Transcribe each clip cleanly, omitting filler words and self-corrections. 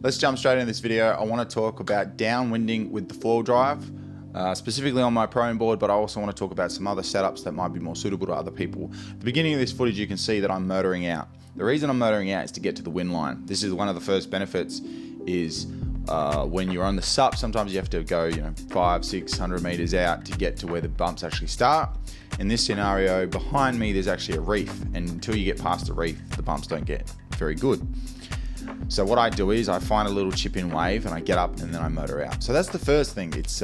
let's jump straight into this video. I want to talk about downwinding with the foil drive, specifically on my prone board, but I also want to talk about some other setups that might be more suitable to other people. At the beginning of this footage, you can see that I'm motoring out. The reason I'm motoring out is to get to the wind line. This is one of the first benefits is when you're on the SUP, sometimes you have to go 500-600 meters out to get to where the bumps actually start. In this scenario, behind me there's actually a reef, and until you get past the reef, the bumps don't get very good. So what I do is I find a little chip-in wave and I get up and then I motor out. So that's the first thing. It's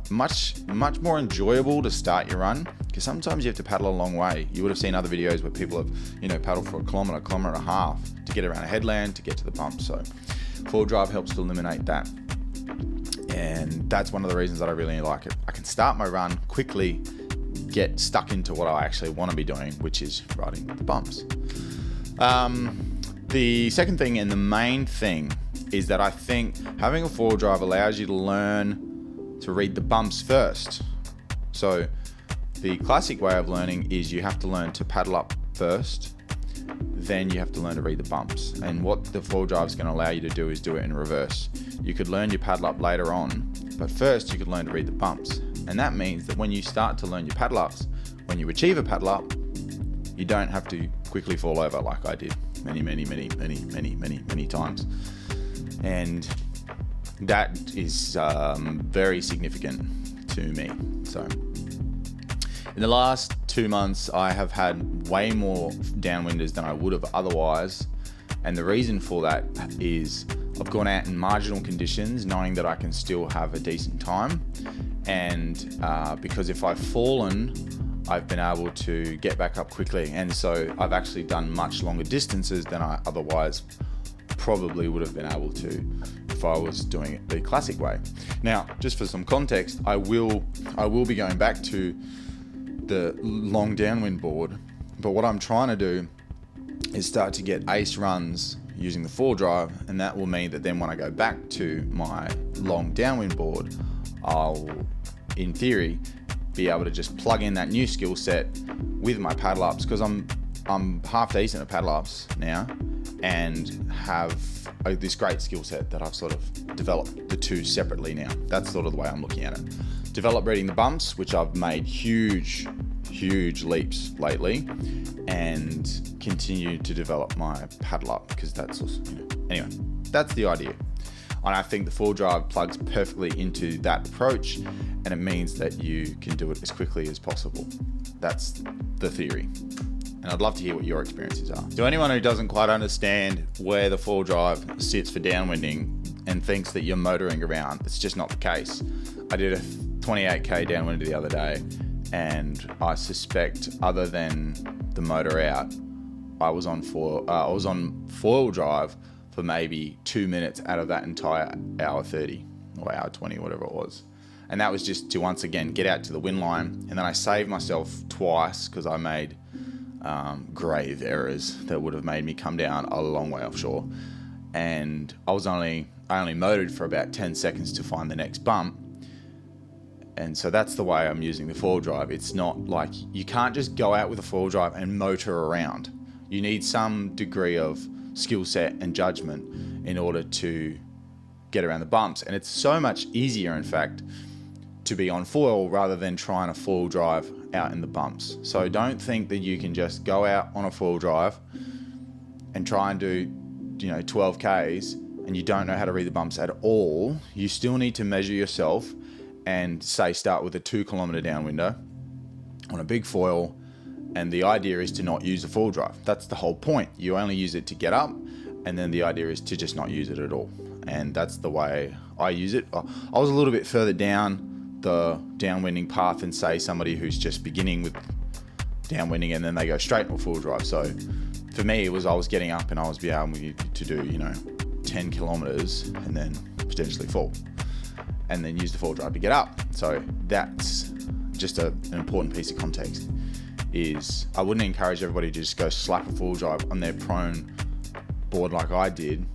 much more enjoyable to start your run, because sometimes you have to paddle a long way. You would have seen other videos where people have paddled for a kilometer and a half to get around a headland to get to the bump. So foil drive helps to eliminate that, and that's one of the reasons that I really like it. I can start my run quickly, get stuck into what I actually want to be doing, which is riding the bumps. The second thing and the main thing is that I think having a foil drive allows you to learn to read the bumps first. So the classic way of learning is you have to learn to paddle up first, then you have to learn to read the bumps. And what the foil drive is going to allow you to do is do it in reverse. You could learn your paddle up later on, but first you could learn to read the bumps. And that means that when you start to learn your paddle ups, when you achieve a paddle up, you don't have to quickly fall over like I did many times. And that is very significant to me. So in the last 2 months, I have had way more downwinders than I would have otherwise. And the reason for that is I've gone out in marginal conditions knowing that I can still have a decent time. And because if I've fallen, I've been able to get back up quickly. And so I've actually done much longer distances than I otherwise probably would have been able to if I was doing it the classic way. Now, just for some context, I will be going back to the long downwind board, but what I'm trying to do is start to get ace runs using the foil drive, and that will mean that then when I go back to my long downwind board, I'll, in theory, be able to just plug in that new skill set with my paddle ups, because I'm half decent at paddle ups now and have this great skill set that I've sort of developed the two separately now. That's sort of the way I'm looking at it. Develop reading the bumps, which I've made huge leaps lately, and continue to develop my paddle up, because that's also, anyway, that's the idea. And I think the foil drive plugs perfectly into that approach, and it means that you can do it as quickly as possible. That's the theory. And I'd love to hear what your experiences are. To anyone who doesn't quite understand where the foil drive sits for downwinding and thinks that you're motoring around, it's just not the case. I did a 28k downwinder the other day, and I suspect, other than the motor out, I was on foil drive for maybe 2 minutes out of that entire hour 30 or hour 20, whatever it was. And that was just to once again get out to the wind line. And then I saved myself twice because I made grave errors that would have made me come down a long way offshore. And I only motored for about 10 seconds to find the next bump. And so that's the way I'm using the foil drive. It's not like, you can't just go out with a foil drive and motor around. You need some degree of skill set and judgment in order to get around the bumps. And it's so much easier, in fact, to be on foil rather than trying to foil drive out in the bumps. So don't think that you can just go out on a foil drive and try and do 12 Ks and you don't know how to read the bumps at all. You still need to measure yourself and say start with a 2 kilometer downwinder on a big foil, and the idea is to not use the foil drive. That's the whole point. You only use it to get up, and then the idea is to just not use it at all. And that's the way I use it. I was a little bit further down the downwinding path than, say, somebody who's just beginning with downwinding and then they go straight into a foil drive. So for me, I was getting up and I was being able to do 10 kilometers and then potentially fall, and then use the foil drive to get up. So that's just an important piece of context. Is I wouldn't encourage everybody to just go slap a foil drive on their prone board like I did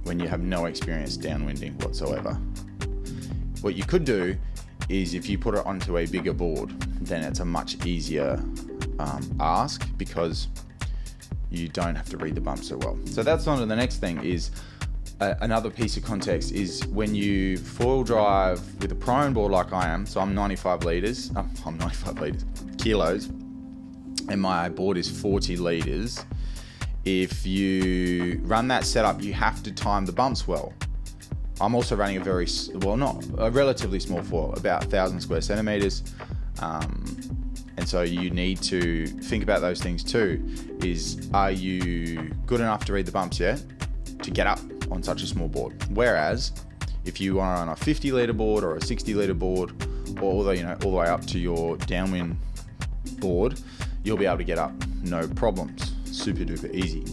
when you have no experience downwinding whatsoever. What you could do is, if you put it onto a bigger board, then it's a much easier ask, because you don't have to read the bumps so well. So that's on to the next thing, is another piece of context is when you four-wheel drive with a prone board like I am, so I'm 95 kilos, and my board is 40 liters. If you run that setup, you have to time the bumps well. I'm also running a relatively small foil, about 1,000 square centimeters. And so you need to think about those things too. Are you good enough to read the bumps yet to get up on such a small board? Whereas if you are on a 50 litre board or a 60 litre board, or all the way up to your downwind board, you'll be able to get up no problems. Super duper easy.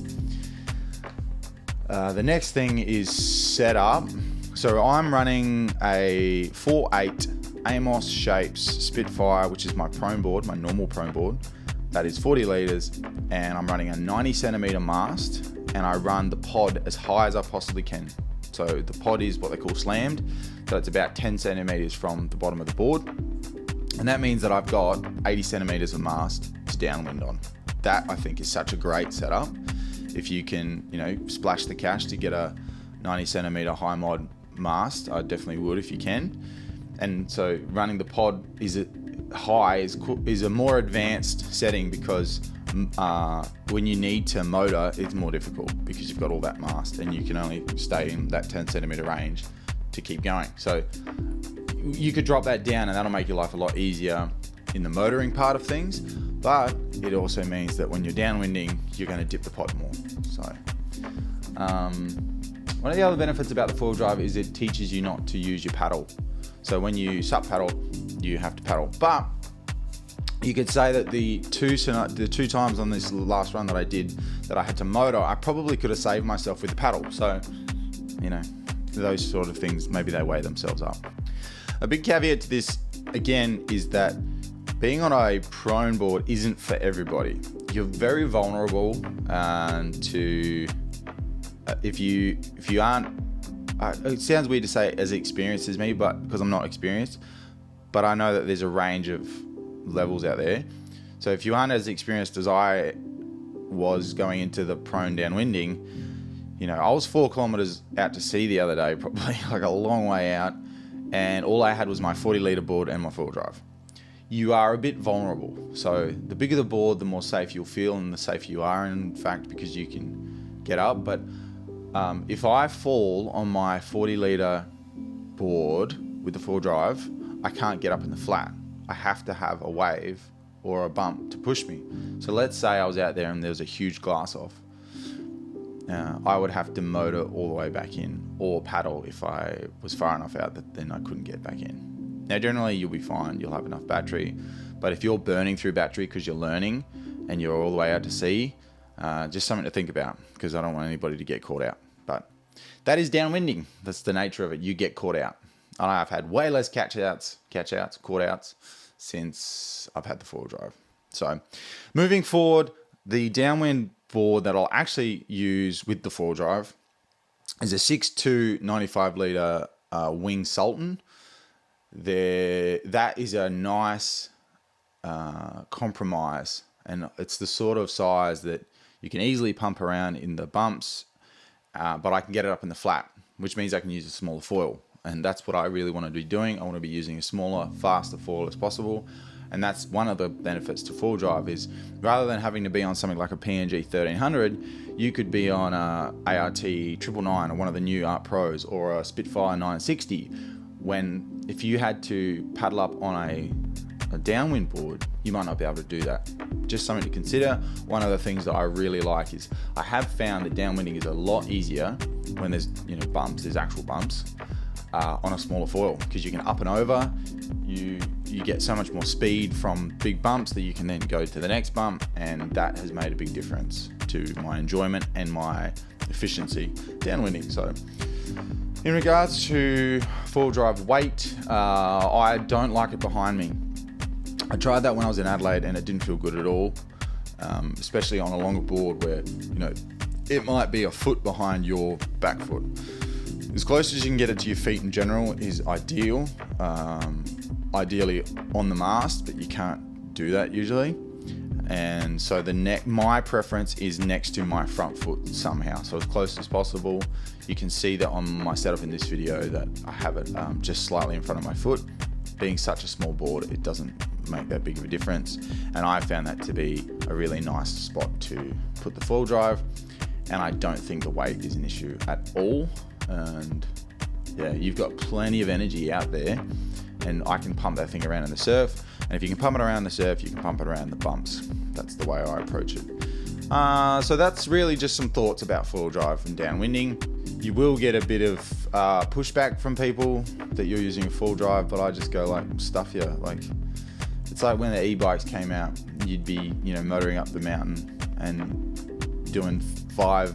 The next thing is setup. So I'm running a 4.8 Amos Shapes Spitfire, which is my prone board, my normal prone board. That is 40 liters, and I'm running a 90 centimeter mast, and I run the pod as high as I possibly can. So the pod is what they call slammed, so it's about 10 centimeters from the bottom of the board, and that means that I've got 80 centimeters of mast to downwind on. That I think is such a great setup. If you can, splash the cash to get a 90 centimeter high mod mast, I definitely would if you can. And so running the pod is a more advanced setting because when you need to motor, it's more difficult because you've got all that mast and you can only stay in that 10 centimeter range to keep going. So you could drop that down and that'll make your life a lot easier in the motoring part of things, but it also means that when you're downwinding, you're going to dip the pod more. So one of the other benefits about the four-wheel drive is it teaches you not to use your paddle. So when you sup paddle, you have to paddle. But you could say that the two times on this last run that I did that I had to motor, I probably could have saved myself with the paddle. So, those sort of things, maybe they weigh themselves up. A big caveat to this, again, is that being on a prone board isn't for everybody. You're very vulnerable to if you aren't. It sounds weird to say as experienced as me, but because I'm not experienced, but I know that there's a range of levels out there. So if you aren't as experienced as I was going into the prone downwinding, I was 4 kilometers out to sea the other day, probably like a long way out, and all I had was my 40 litre board and my four-wheel drive. You are a bit vulnerable. So the bigger the board, the more safe you'll feel, and the safer you are, in fact, because you can get up. But if I fall on my 40 litre board with the four drive, I can't get up in the flat. I have to have a wave or a bump to push me. So let's say I was out there and there was a huge glass off. I would have to motor all the way back in or paddle if I was far enough out that then I couldn't get back in. Now, generally you'll be fine. You'll have enough battery. But if you're burning through battery because you're learning and you're all the way out to sea, just something to think about, because I don't want anybody to get caught out. But that is downwinding. That's the nature of it. You get caught out. And I've had way less caught outs since I've had the four-wheel drive. So moving forward, the downwind board that I'll actually use with the four-wheel drive is a 6.2 95 litre Wing Sultan. That is a nice compromise, and it's the sort of size that you can easily pump around in the bumps, but I can get it up in the flat, which means I can use a smaller foil. And that's what I really want to be doing. I want to be using a smaller, faster foil as possible. And that's one of the benefits to four drive is rather than having to be on something like a PNG 1300, you could be on a ART 999 or one of the new Art Pros or a Spitfire 960. When if you had to paddle up on a downwind board, you might not be able to do that. Just something to consider. One of the things that I really like is I have found that downwinding is a lot easier when there's bumps, there's actual bumps. On a smaller foil, because you can up and over, you get so much more speed from big bumps that you can then go to the next bump, and that has made a big difference to my enjoyment and my efficiency downwinding. So in regards to four drive weight, I don't like it behind me. I tried that when I was in Adelaide and it didn't feel good at all, especially on a longer board where it might be a foot behind your back foot. As close as you can get it to your feet in general is ideal. Ideally on the mast, but you can't do that usually. And so my preference is next to my front foot somehow, so as close as possible. You can see that on my setup in this video that I have it just slightly in front of my foot. Being such a small board, it doesn't make that big of a difference, and I found that to be a really nice spot to put the foil drive, and I don't think the weight is an issue at all. And yeah, you've got plenty of energy out there, and I can pump that thing around in the surf, and if you can pump it around the surf, you can pump it around the bumps. That's the way I approach it. So that's really just some thoughts about foil drive and downwinding. You will get a bit of pushback from people that you're using a foil drive, but I just go like, stuff you. Like, it's like when the e-bikes came out, you'd be, motoring up the mountain and doing 5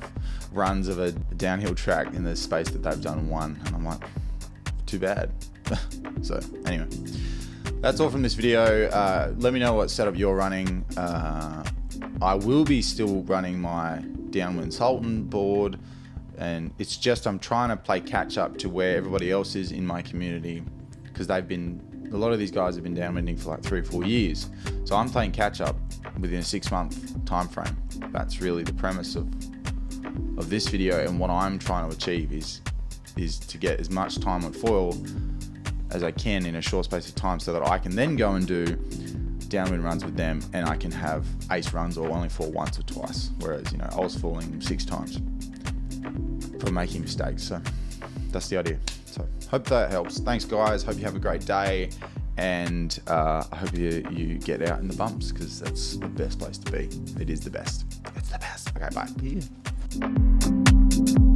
runs of a downhill track in the space that they've done one, and I'm like, too bad. So anyway, that's all from this video. Let me know what setup you're running. I will be still running my Downwind Sultan board, and it's just I'm trying to play catch up to where everybody else is in my community, because a lot of these guys have been downwinding for like 3 or 4 years. So I'm playing catch up within a 6-month time frame. That's really the premise of this video, and what I'm trying to achieve is to get as much time on foil as I can in a short space of time, so that I can then go and do downwind runs with them, and I can have ace runs or only fall once or twice, whereas I was falling 6 times for making mistakes. So that's the idea. So hope that helps. Thanks guys, hope you have a great day, and I hope you get out in the bumps, because that's the best place to be. It is the best. It's the best. Okay, bye.